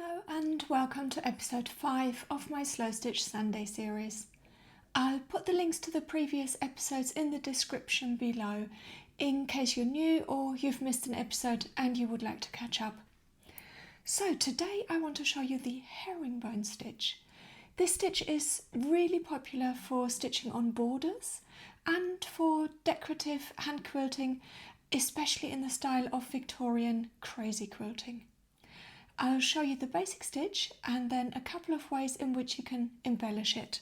Hello and welcome to episode 5 of my Slow Stitch Sunday series. I'll put the links to the previous episodes in the description below in case you're new or you've missed an episode and you would like to catch up. So today I want to show you the herringbone stitch. This stitch is really popular for stitching on borders and for decorative hand quilting, especially in the style of Victorian crazy quilting. I'll show you the basic stitch and then a couple of ways in which you can embellish it.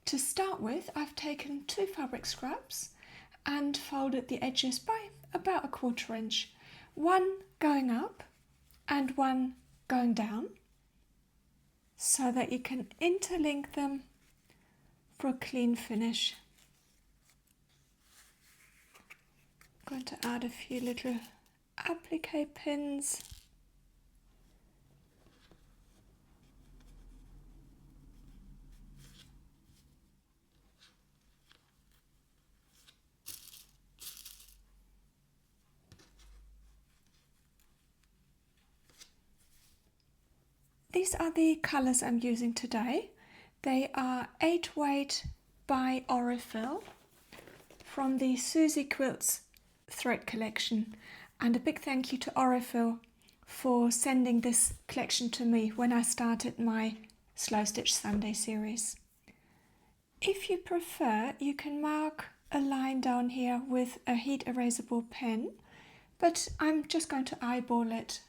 To start with, I've taken 2 fabric scraps and folded the edges by about 1/4 inch, one going up and one going down, so that you can interlink them for a clean finish. I'm going to add a few little applique pins. These are the colours I'm using today. They are 8 weight by Aurifil from the Susie Quilts thread collection, and a big thank you to Aurifil for sending this collection to me when I started my Slow Stitch Sunday series. If you prefer, you can mark a line down here with a heat erasable pen, but I'm just going to eyeball it.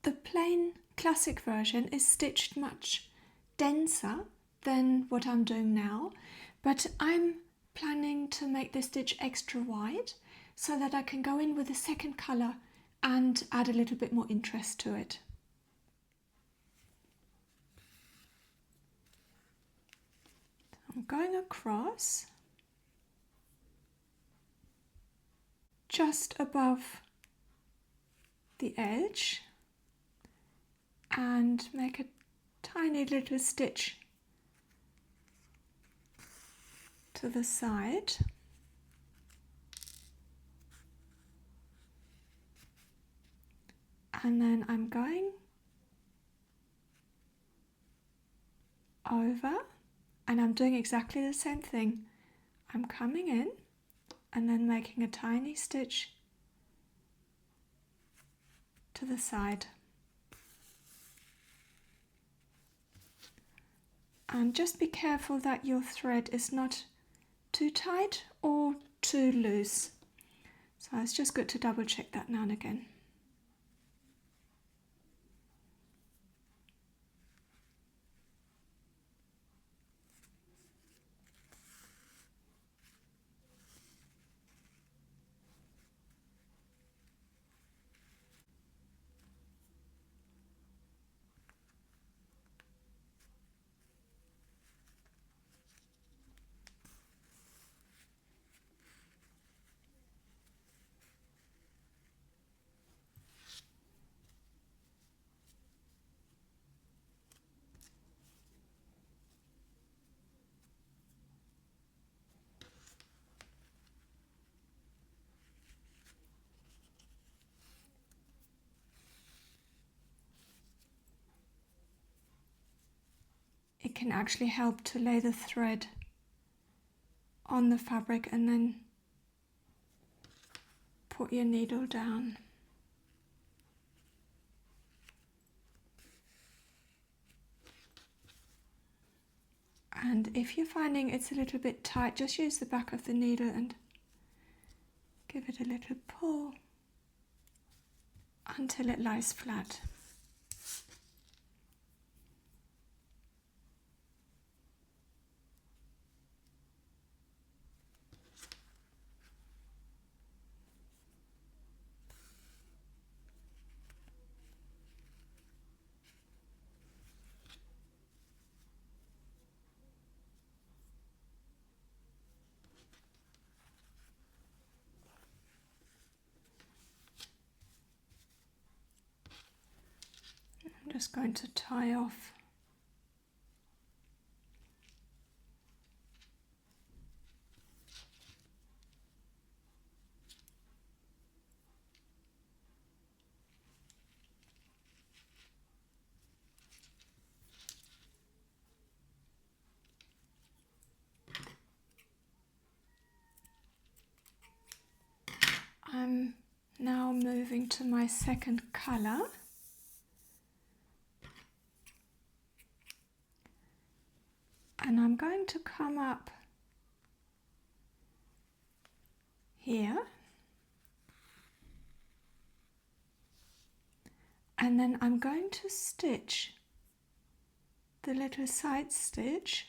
The plain classic version is stitched much denser than what I'm doing now, but I'm planning to make this stitch extra wide so that I can go in with a second colour and add a little bit more interest to it. I'm going across just above the edge and make a tiny little stitch to the side. And then I'm going over and I'm doing exactly the same thing. I'm coming in and then making a tiny stitch to the side. And just be careful that your thread is not too tight or too loose. So it's just good to double check that now and again. It can actually help to lay the thread on the fabric and then put your needle down. And if you're finding it's a little bit tight, just use the back of the needle and give it a little pull until it lies flat. I'm just going to tie off I'm now moving to my second colour. And I'm going to come up here. And then I'm going to stitch the little side stitch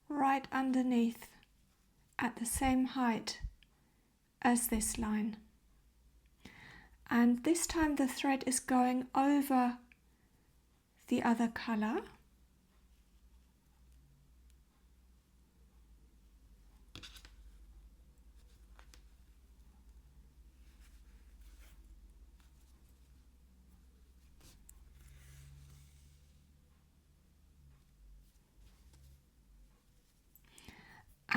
right underneath at the same height as this line. And this time the thread is going over the other colour.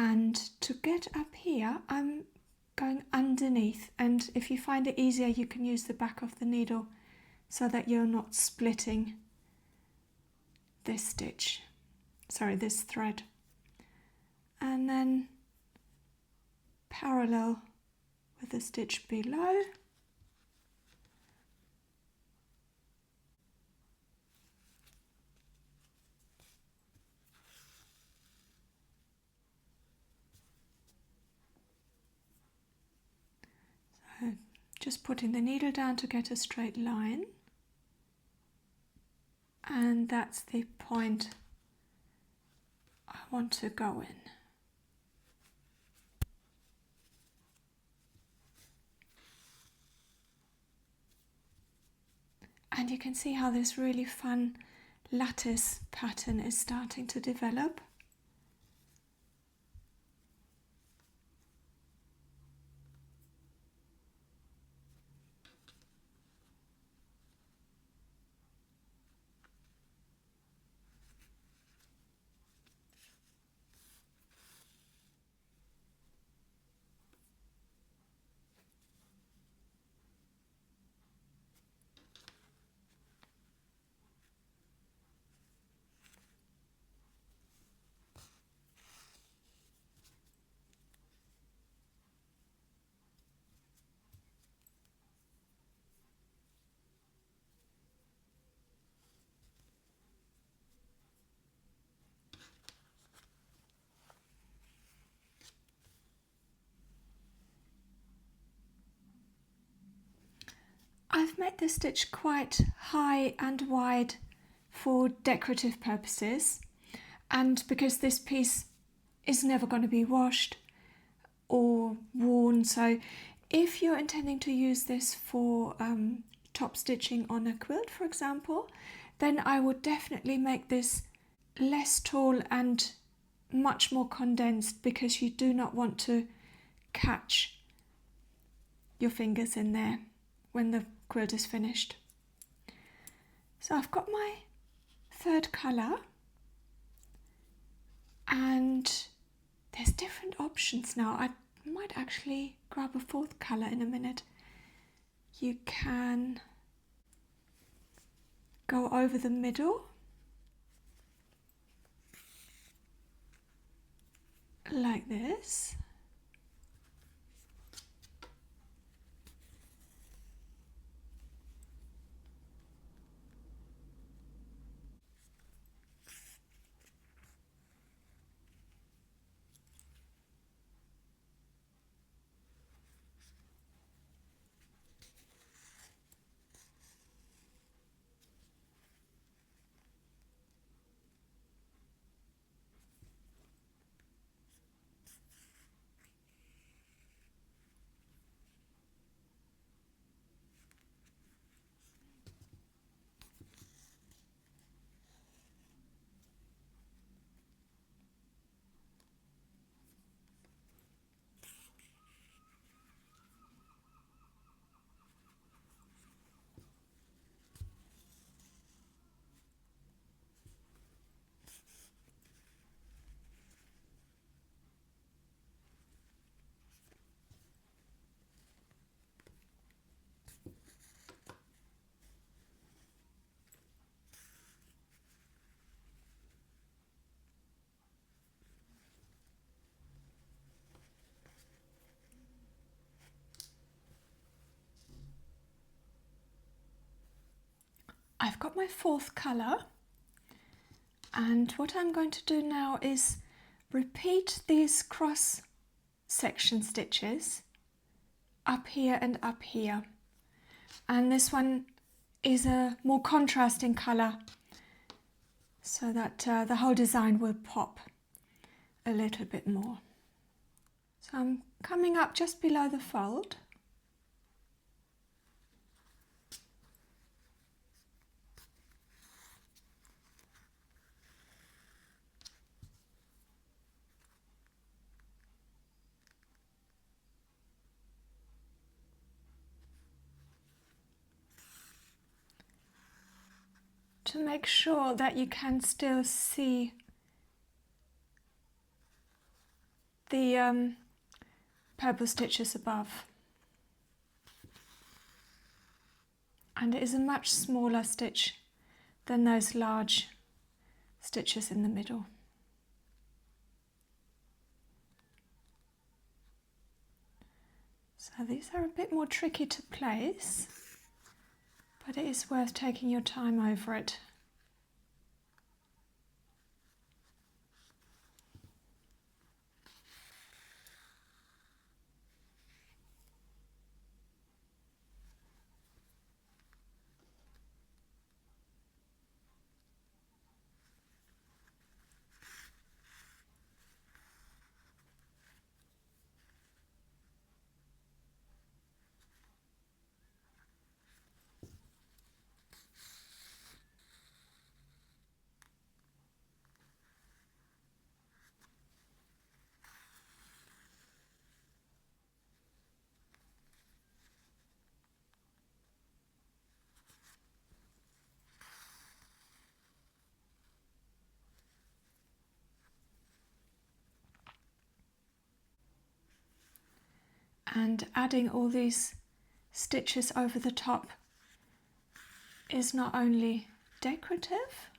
And to get up here, I'm going underneath, and if you find it easier, you can use the back of the needle so that you're not splitting this this thread. And then parallel with the stitch below. So just putting the needle down to get a straight line. And that's the point I want to go in. And you can see how this really fun lattice pattern is starting to develop. I've made this stitch quite high and wide for decorative purposes, and because this piece is never going to be washed or worn, so if you're intending to use this for top stitching on a quilt, for example, then I would definitely make this less tall and much more condensed, because you do not want to catch your fingers in there when the quilt is finished. So I've got my third colour, and there's different options now. I might actually grab a fourth colour in a minute. You can go over the middle like this. I've got my fourth colour, and what I'm going to do now is repeat these cross section stitches up here and up here, and this one is a more contrasting colour so that the whole design will pop a little bit more. So I'm coming up just below the fold. To make sure that you can still see the purple stitches above. And it is a much smaller stitch than those large stitches in the middle. So these are a bit more tricky to place, but it is worth taking your time over it. And adding all these stitches over the top is not only decorative,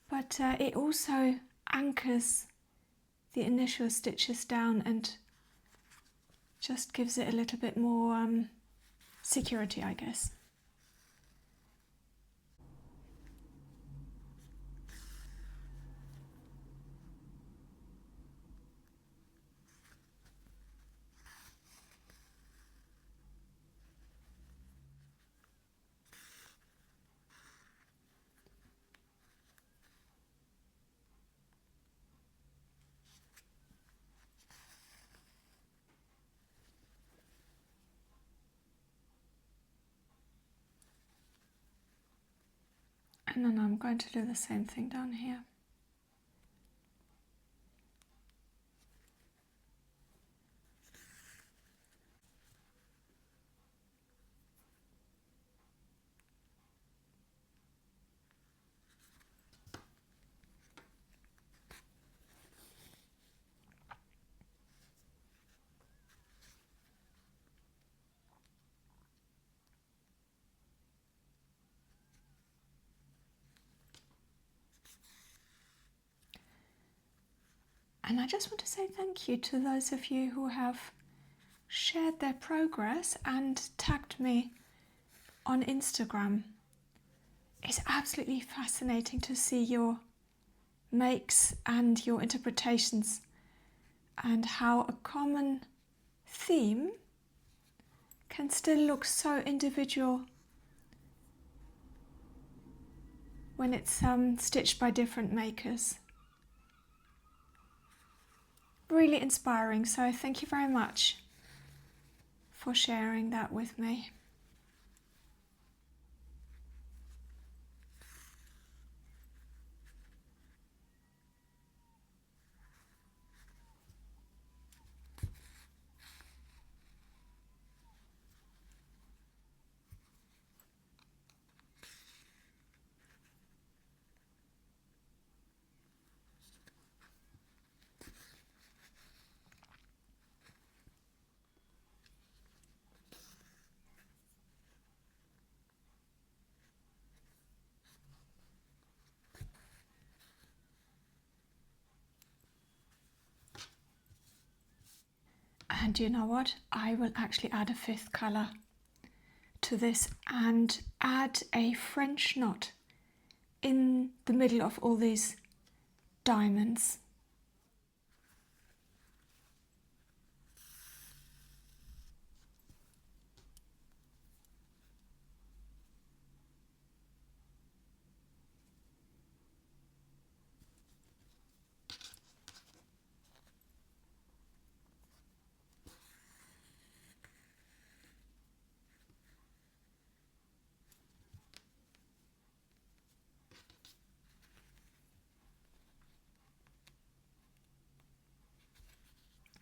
but it also anchors the initial stitches down and just gives it a little bit more security, I guess. And then I'm going to do the same thing down here. And I just want to say thank you to those of you who have shared their progress and tagged me on Instagram. It's absolutely fascinating to see your makes and your interpretations and how a common theme can still look so individual when it's stitched by different makers. Really inspiring, so thank you very much for sharing that with me. And you know what? I will actually add a fifth colour to to this and add a French knot in the middle of all these diamonds.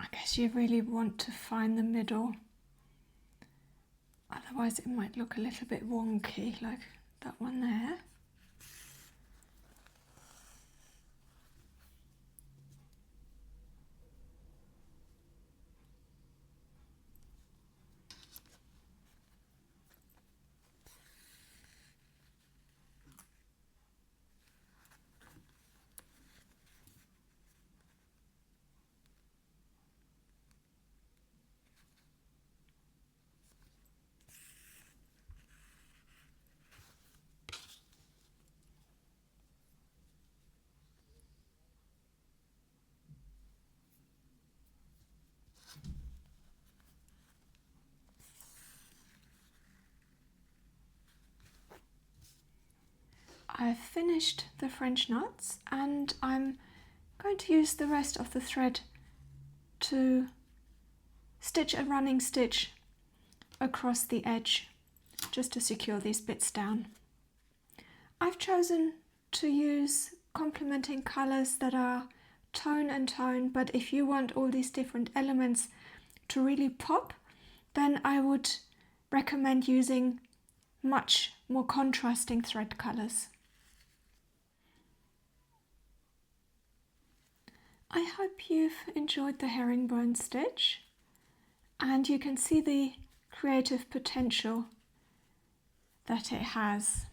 I guess you really want to find the middle, otherwise it might look a little bit wonky like that one there. I've finished the French knots and I'm going to use the rest of the thread to stitch a running stitch across the edge just to secure these bits down. I've chosen to use complementing colours that are tone and tone, but if you want all these different elements to really pop, then I would recommend using much more contrasting thread colours. I hope you've enjoyed the herringbone stitch and you can see the creative potential that it has.